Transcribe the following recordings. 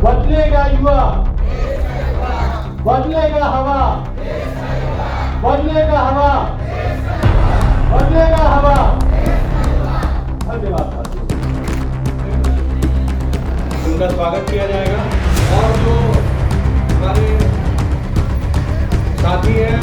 बदलेगा युवा, बदलेगा हवा, बदलेगा हवा, बदलेगा हवा। धन्यवाद। उनका स्वागत किया जाएगा और जो हमारे साथी हैं,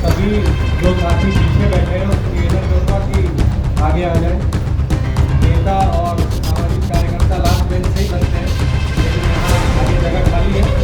सभी जो साथी पीछे बैठे हैं उसको निवेदन करूँगा कि आगे आ जाए। नेता और सामाजिक कार्यकर्ता लास्ट बेंच से ही बनते हैं, लेकिन यहाँ आगे जगह खाली है।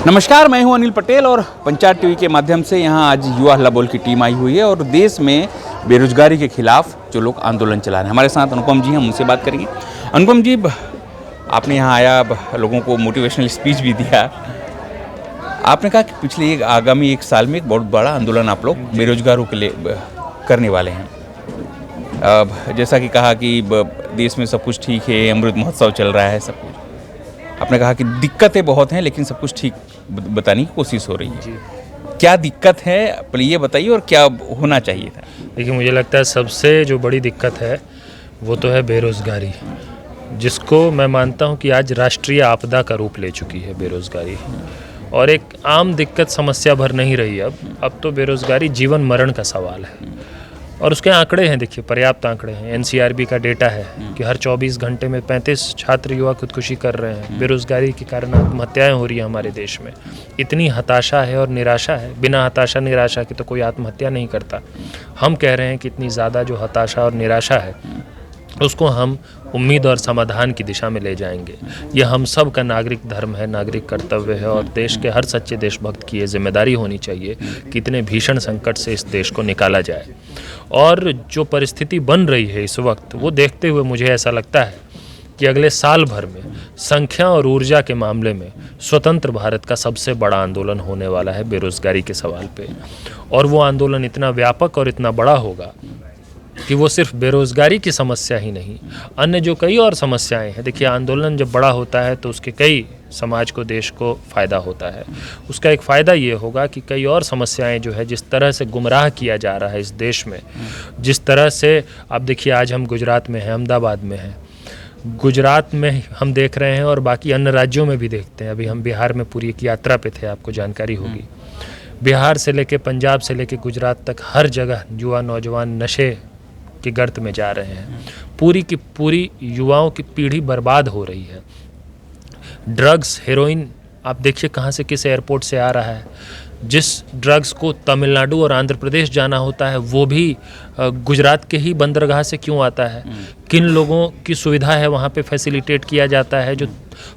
नमस्कार, मैं हूं अनिल पटेल और पंचायत टीवी के माध्यम से यहां आज युवा हल्ला बोल की टीम आई हुई है और देश में बेरोजगारी के खिलाफ जो लोग आंदोलन चला रहे हैं। हमारे साथ अनुपम जी हैं, उनसे बात करेंगे। अनुपम जी, आपने यहां आया, लोगों को मोटिवेशनल स्पीच भी दिया। आपने कहा कि पिछले आगामी एक साल में एक बहुत बड़ा आंदोलन आप लोग बेरोजगारों के लिए करने वाले हैं। जैसा कि कहा कि देश में सब कुछ ठीक है, अमृत महोत्सव चल रहा है, सब कुछ। आपने कहा कि दिक्कतें बहुत हैं लेकिन सब कुछ ठीक बताने की कोशिश हो रही है जी। क्या दिक्कत है पहले ये बताइए और क्या होना चाहिए था? देखिए, मुझे लगता है सबसे जो बड़ी दिक्कत है वो तो है बेरोज़गारी, जिसको मैं मानता हूँ कि आज राष्ट्रीय आपदा का रूप ले चुकी है बेरोज़गारी। और एक आम दिक्कत समस्या भर नहीं रही अब तो बेरोज़गारी जीवन मरण का सवाल है। और उसके आंकड़े हैं, देखिए पर्याप्त आंकड़े हैं। एनसीआरबी का डेटा है कि हर 24 घंटे में 35 छात्र युवा खुदकुशी कर रहे हैं। बेरोज़गारी के कारण आत्महत्याएं हो रही हैं हमारे देश में। इतनी हताशा है और निराशा है, बिना हताशा निराशा के तो कोई आत्महत्या नहीं करता। हम कह रहे हैं कि इतनी ज़्यादा जो हताशा और निराशा है उसको हम उम्मीद और समाधान की दिशा में ले जाएंगे। यह हम सब का नागरिक धर्म है, नागरिक कर्तव्य है और देश के हर सच्चे देशभक्त की ये जिम्मेदारी होनी चाहिए कि इतने भीषण संकट से इस देश को निकाला जाए। और जो परिस्थिति बन रही है इस वक्त, वो देखते हुए मुझे ऐसा लगता है कि अगले साल भर में संख्या और ऊर्जा के मामले में स्वतंत्र भारत का सबसे बड़ा आंदोलन होने वाला है बेरोज़गारी के सवाल पे। और वो आंदोलन इतना व्यापक और इतना बड़ा होगा कि वो सिर्फ बेरोज़गारी की समस्या ही नहीं, अन्य जो कई और समस्याएं हैं। देखिए, आंदोलन जब बड़ा होता है तो उसके कई समाज को, देश को फ़ायदा होता है। उसका एक फ़ायदा ये होगा कि कई और समस्याएं जो है, जिस तरह से गुमराह किया जा रहा है इस देश में, जिस तरह से आप देखिए आज हम गुजरात में हैं, अहमदाबाद में हैं, गुजरात में हम देख रहे हैं और बाकी अन्य राज्यों में भी देखते हैं। अभी हम बिहार में पूरी एक यात्रा पे थे, आपको जानकारी होगी। बिहार से लेके पंजाब से लेके गुजरात तक हर जगह युवा नौजवान नशे के गर्त में जा रहे हैं। पूरी की पूरी युवाओं की पीढ़ी बर्बाद हो रही है। ड्रग्स, हेरोइन, आप देखिए कहाँ से, किस एयरपोर्ट से आ रहा है। जिस ड्रग्स को तमिलनाडु और आंध्र प्रदेश जाना होता है वो भी गुजरात के ही बंदरगाह से क्यों आता है? किन लोगों की सुविधा है वहाँ पे फैसिलिटेट किया जाता है जो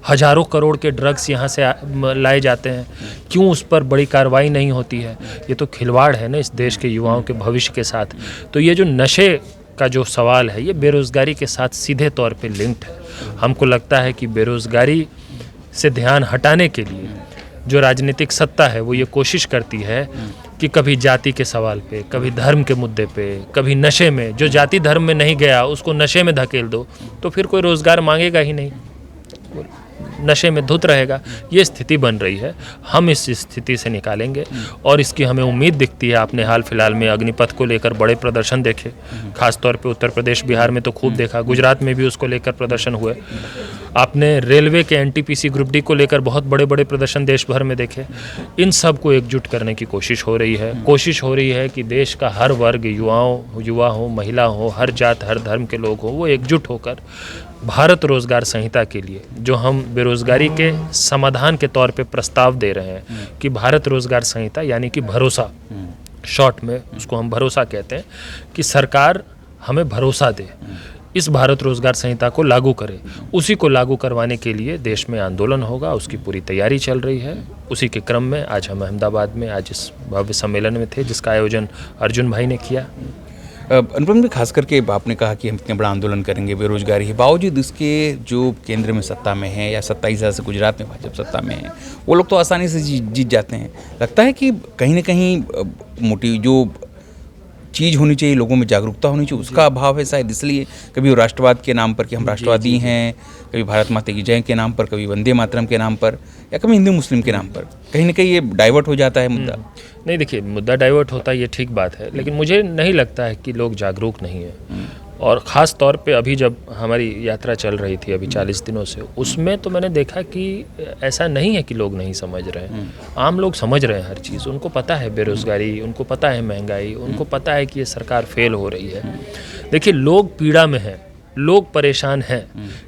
हज़ारों करोड़ के ड्रग्स यहाँ से लाए जाते हैं? क्यों उस पर बड़ी कार्रवाई नहीं होती है? ये तो खिलवाड़ है ना इस देश के युवाओं के भविष्य के साथ। तो ये जो नशे का जो सवाल है ये बेरोज़गारी के साथ सीधे तौर पे लिंक्ड है। हमको लगता है कि बेरोज़गारी से ध्यान हटाने के लिए जो राजनीतिक सत्ता है वो ये कोशिश करती है कि कभी जाति के सवाल पे, कभी धर्म के मुद्दे पे, कभी नशे में, जो जाति धर्म में नहीं गया उसको नशे में धकेल दो तो फिर कोई रोज़गार मांगेगा ही नहीं, नशे में धुत रहेगा। ये स्थिति बन रही है, हम इस स्थिति से निकालेंगे और इसकी हमें उम्मीद दिखती है। आपने हाल फिलहाल में अग्निपथ को लेकर बड़े प्रदर्शन देखे, खासतौर पे उत्तर प्रदेश, बिहार में तो खूब देखा, गुजरात में भी उसको लेकर प्रदर्शन हुए। आपने रेलवे के एनटीपीसी ग्रुप डी को लेकर बहुत बड़े बड़े प्रदर्शन देश भर में देखे। इन सब को एकजुट करने की कोशिश हो रही है। कोशिश हो रही है कि देश का हर वर्ग, युवा हो, महिला हो, हर जात, हर धर्म के लोग हो, वो एकजुट होकर भारत रोज़गार संहिता के लिए, जो हम बेरोज़गारी के समाधान के तौर पे प्रस्ताव दे रहे हैं कि भारत रोज़गार संहिता यानी कि भरोसा, शॉर्ट में उसको हम भरोसा कहते हैं, कि सरकार हमें भरोसा दे, इस भारत रोज़गार संहिता को लागू करे। उसी को लागू करवाने के लिए देश में आंदोलन होगा, उसकी पूरी तैयारी चल रही है। उसी के क्रम में आज हम अहमदाबाद में आज इस भव्य सम्मेलन में थे जिसका आयोजन अर्जुन भाई ने किया। अनुपम जी, खास करके आपने कहा कि हम इतने बड़ा आंदोलन करेंगे, बेरोजगारी है, बावजूद इसके जो केंद्र में सत्ता में है या 27 साल से गुजरात में भाजपा सत्ता में है, वो लोग तो आसानी से जीत जाते हैं। लगता है कि कहीं ना कहीं मोटी जो चीज़ होनी चाहिए, लोगों में जागरूकता होनी चाहिए, उसका अभाव है शायद, इसलिए कभी वो राष्ट्रवाद के नाम पर कि हम राष्ट्रवादी हैं, कभी भारत माता की जय के नाम पर, कभी वंदे मातरम के नाम पर, या कभी हिंदू मुस्लिम के नाम पर कहीं ना कहीं ये डाइवर्ट हो जाता है मुद्दा। नहीं, देखिए, मुद्दा डाइवर्ट होता है ये ठीक बात है, लेकिन मुझे नहीं लगता है कि लोग जागरूक नहीं हैं। और ख़ास तौर पे अभी जब हमारी यात्रा चल रही थी अभी 40 दिनों से, उसमें तो मैंने देखा कि ऐसा नहीं है कि लोग नहीं समझ रहे हैं। आम लोग समझ रहे हैं हर चीज़, उनको पता है बेरोज़गारी, उनको पता है महंगाई, उनको पता है कि ये सरकार फेल हो रही है। देखिए, लोग पीड़ा में हैं, लोग परेशान हैं,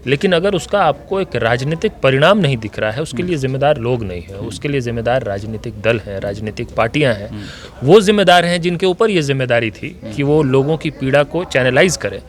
लेकिन अगर उसका आपको एक राजनीतिक परिणाम नहीं दिख रहा है, उसके लिए जिम्मेदार लोग नहीं है, उसके लिए जिम्मेदार राजनीतिक दल हैं, राजनीतिक पार्टियां हैं। वो जिम्मेदार हैं जिनके ऊपर ये जिम्मेदारी थी कि वो लोगों की पीड़ा को चैनलाइज करें।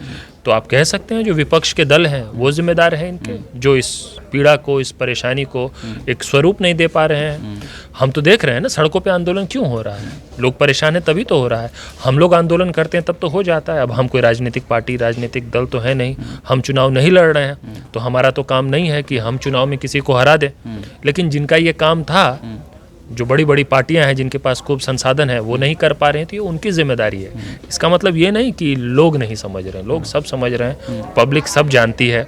तो आप कह सकते हैं जो विपक्ष के दल हैं वो जिम्मेदार हैं इनके, जो इस पीड़ा को, इस परेशानी को एक स्वरूप नहीं दे पा रहे हैं। हम तो देख रहे हैं ना सड़कों पे आंदोलन क्यों हो रहा है, लोग परेशान हैं तभी तो हो रहा है। हम लोग आंदोलन करते हैं तब तो हो जाता है। अब हम कोई राजनीतिक पार्टी, राजनीतिक दल तो है नहीं, हम चुनाव नहीं लड़ रहे हैं, तो हमारा तो काम नहीं है कि हम चुनाव में किसी को हरा दें। लेकिन जिनका ये काम था, जो बड़ी बड़ी पार्टियां हैं जिनके पास खूब संसाधन है, वो नहीं कर पा रहे हैं, तो ये उनकी जिम्मेदारी है। इसका मतलब ये नहीं कि लोग नहीं समझ रहे हैं, लोग सब समझ रहे हैं, पब्लिक सब जानती है।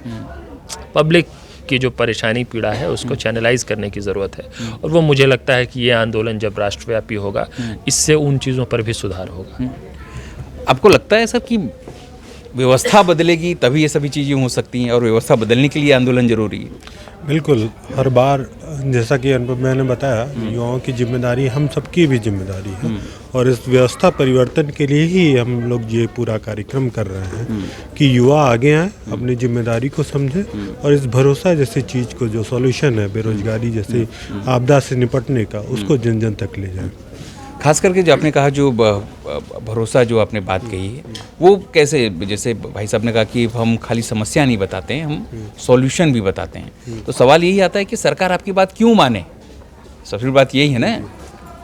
पब्लिक की जो परेशानी पीड़ा है उसको चैनलाइज करने की ज़रूरत है, और वो मुझे लगता है कि ये आंदोलन जब राष्ट्रव्यापी होगा, इससे उन चीज़ों पर भी सुधार होगा। आपको लगता है सब कि व्यवस्था बदलेगी तभी ये सभी चीज़ें हो सकती हैं, और व्यवस्था बदलने के लिए आंदोलन जरूरी है? बिल्कुल, हर बार जैसा कि मैंने बताया, युवाओं की जिम्मेदारी हम सबकी भी जिम्मेदारी है, और इस व्यवस्था परिवर्तन के लिए ही हम लोग ये पूरा कार्यक्रम कर रहे हैं कि युवा आगे आए, अपनी जिम्मेदारी को समझें, और इस भरोसा जैसी चीज़ को, जो सॉल्यूशन है बेरोजगारी जैसे आपदा से निपटने का, उसको जन जन तक ले जाएं। खास करके जो आपने कहा, जो भरोसा जो आपने बात कही है, वो कैसे, जैसे भाई साहब ने कहा कि हम खाली समस्या नहीं बताते हैं, हम सॉल्यूशन भी बताते हैं। तो सवाल यही आता है कि सरकार आपकी बात क्यों माने? सबसे बड़ी बात यही है ना,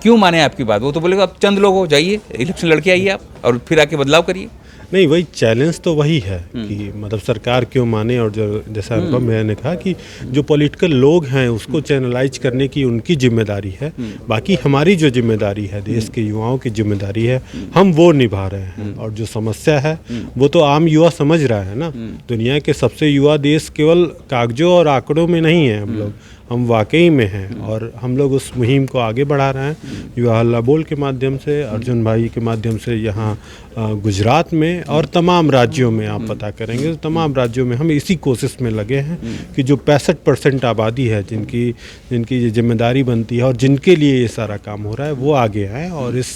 क्यों माने आपकी बात? वो तो बोलेगा आप चंद लोग हो, जाइए इलेक्शन लड़के आइए आप, और फिर आके बदलाव करिए। नहीं, वही चैलेंज तो वही है कि मतलब सरकार क्यों माने, और जो जैसा मैंने कहा कि जो पॉलिटिकल लोग हैं उसको चैनलाइज करने की उनकी जिम्मेदारी है। बाकी हमारी जो जिम्मेदारी है, देश के युवाओं की जिम्मेदारी है, हम वो निभा रहे हैं। और जो समस्या है वो तो आम युवा समझ रहा है ना। दुनिया के सबसे युवा देश केवल कागजों और आंकड़ों में नहीं है, हम वाकई में हैं, और हम लोग उस मुहिम को आगे बढ़ा रहे हैं। युवा हल्ला बोल के माध्यम से, अर्जुन भाई के माध्यम से, यहाँ गुजरात में और तमाम राज्यों में आप पता करेंगे तो तमाम राज्यों में हम इसी कोशिश में लगे हैं कि जो 65% आबादी है, जिनकी ये जिम्मेदारी बनती है और जिनके लिए ये सारा काम हो रहा है, वो आगे आए और इस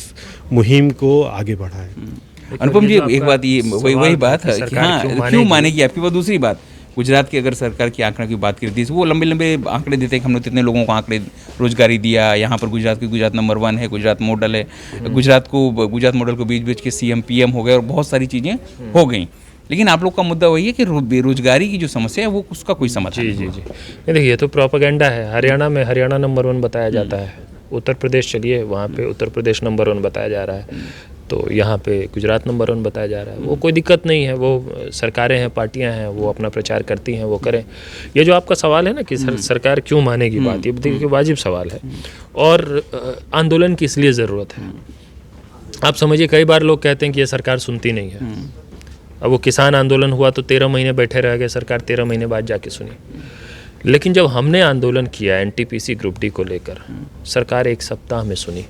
मुहिम को आगे बढ़ाएं। अनुपम जी, एक बात ये वही बात है कि हाँ, क्यों मानेगी आपकी बात। दूसरी बात, गुजरात की अगर सरकार की आंकड़े की बात करती है, वो लंबे लंबे आंकड़े देते हैं कि हमने इतने लोगों को आंकड़े रोजगारी दिया, यहाँ पर गुजरात नंबर 1 है, गुजरात मॉडल है, गुजरात मॉडल को बीच के CM PM हो गए, और बहुत सारी चीज़ें हो गई। लेकिन आप लोग का मुद्दा वही है कि बेरोजगारी की जो समस्या है वो उसका कोई समाधान जी। देखिए, ये तो प्रोपेगेंडा है। हरियाणा में हरियाणा नंबर 1 बताया जाता है, उत्तर प्रदेश चलिए, वहाँ पे उत्तर प्रदेश नंबर 1 बताया जा रहा है, तो यहाँ पे गुजरात नंबर 1 बताया जा रहा है। वो कोई दिक्कत नहीं है, वो सरकारें हैं, पार्टियां हैं, वो अपना प्रचार करती हैं, वो करें। ये जो आपका सवाल है ना कि सरकार क्यों मानेगी बात, ये देखिए वाजिब सवाल है, और आंदोलन की इसलिए ज़रूरत है। आप समझिए, कई बार लोग कहते हैं कि ये सरकार सुनती नहीं है। अब वो किसान आंदोलन हुआ तो 13 महीने बैठे रह गए, सरकार 13 महीने बाद जाके सुनी। लेकिन जब हमने आंदोलन किया NTPC ग्रुप D को लेकर, सरकार 1 सप्ताह में सुनी।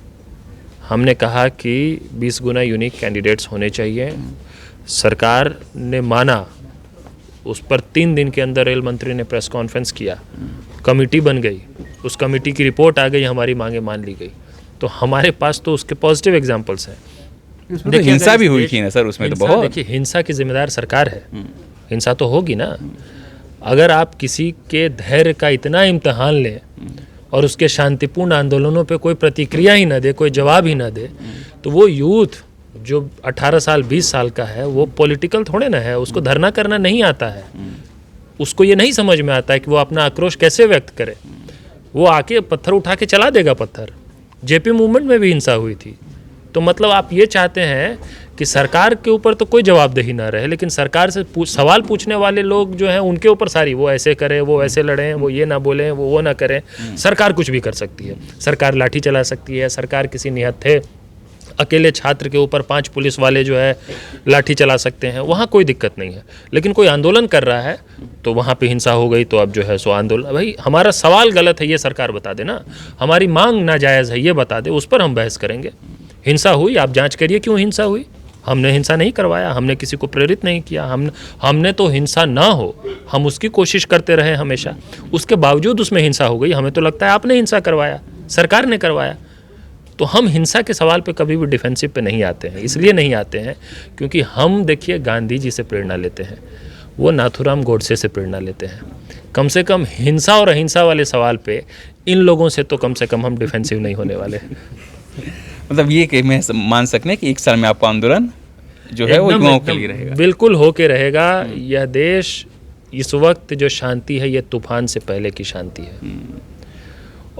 हमने कहा कि 20 गुना यूनिक कैंडिडेट्स होने चाहिए, सरकार ने माना। उस पर 3 दिन के अंदर रेल मंत्री ने प्रेस कॉन्फ्रेंस किया, कमेटी बन गई, उस कमेटी की रिपोर्ट आ गई, हमारी मांगे मान ली गई। तो हमारे पास तो उसके पॉजिटिव एग्जांपल्स हैं। देखिए, हिंसा भी हुई थी ना सर उसमें, तो बहुत। देखिए, हिंसा की जिम्मेदार सरकार है, हिंसा तो होगी ना। अगर आप किसी के धैर्य का इतना इम्तहान लें और उसके शांतिपूर्ण आंदोलनों पे कोई प्रतिक्रिया ही ना दे, कोई जवाब ही ना दे, तो वो यूथ जो 18 साल 20 साल का है, वो पॉलिटिकल थोड़े ना है, उसको धरना करना नहीं आता है, उसको ये नहीं समझ में आता है कि वो अपना आक्रोश कैसे व्यक्त करे। वो आके पत्थर उठा के चला देगा पत्थर। JP मूवमेंट में भी हिंसा हुई थी। तो मतलब आप ये चाहते हैं कि सरकार के ऊपर तो कोई जवाबदेही ना रहे, लेकिन सरकार से सवाल पूछने वाले लोग जो हैं उनके ऊपर सारी, वो ऐसे करें, वो ऐसे लड़ें, वो ये ना बोलें, वो ना करें। सरकार कुछ भी कर सकती है, सरकार लाठी चला सकती है, सरकार किसी निहत्थे अकेले छात्र के ऊपर 5 पुलिस वाले जो है लाठी चला सकते हैं, वहाँ कोई दिक्कत नहीं है। लेकिन कोई आंदोलन कर रहा है तो वहाँ पे हिंसा हो गई, तो अब जो है सो आंदोलन, भाई हमारा सवाल गलत है ये सरकार बता दे ना, हमारी मांग नाजायज़ है ये बता दे, उस पर हम बहस करेंगे। हिंसा हुई, आप जांच करिए क्यों हिंसा हुई। हमने हिंसा नहीं करवाया, हमने किसी को प्रेरित नहीं किया, हमने तो हिंसा ना हो हम उसकी कोशिश करते रहे हमेशा, उसके बावजूद उसमें हिंसा हो गई। हमें तो लगता है आपने हिंसा करवाया, सरकार ने करवाया। तो हम हिंसा के सवाल पे कभी भी डिफेंसिव पे नहीं आते हैं, इसलिए नहीं आते हैं क्योंकि हम देखिए गांधी जी से प्रेरणा लेते हैं, वो नाथूराम गोडसे से प्रेरणा लेते हैं। कम से कम हिंसा और अहिंसा वाले सवाल पे इन लोगों से तो कम से कम हम डिफेंसिव नहीं होने वाले। मतलब ये कि मैं मान सकते कि 1 साल में आपका आंदोलन जो है वो युवाओं के लिए रहेगा। बिल्कुल होके रहेगा। यह देश इस वक्त जो शांति है ये तूफान से पहले की शांति है,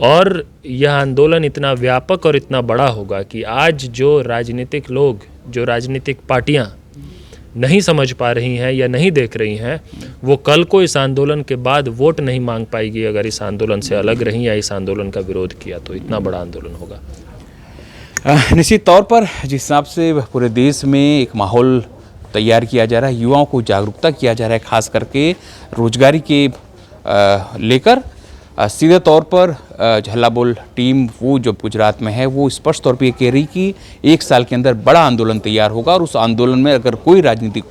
और यह आंदोलन इतना व्यापक और इतना बड़ा होगा कि आज जो राजनीतिक लोग, जो राजनीतिक पार्टियां नहीं समझ पा रही हैं या नहीं देख रही हैं, वो कल को इस आंदोलन के बाद वोट नहीं मांग पाएगी अगर इस आंदोलन से अलग रहीं या इस आंदोलन का विरोध किया। तो इतना बड़ा आंदोलन होगा। निश्चित तौर पर जिस हिसाब से पूरे देश में एक माहौल तैयार किया जा रहा है, युवाओं को जागरूकता किया जा रहा है, खास करके रोजगारी के लेकर, सीधे तौर पर हल्ला बोल टीम वो जो गुजरात में है वो स्पष्ट तौर पे ये कह रही कि 1 साल के अंदर बड़ा आंदोलन तैयार होगा, और उस आंदोलन में अगर कोई राजनीतिक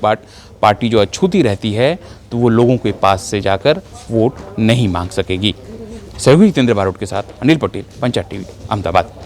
पार्टी जो अछूती रहती है तो वो लोगों के पास से जाकर वोट नहीं मांग सकेगी। सहयोगी जितेंद्र बारोट के साथ अनिल पटेल, पंचायत टीवी, अहमदाबाद।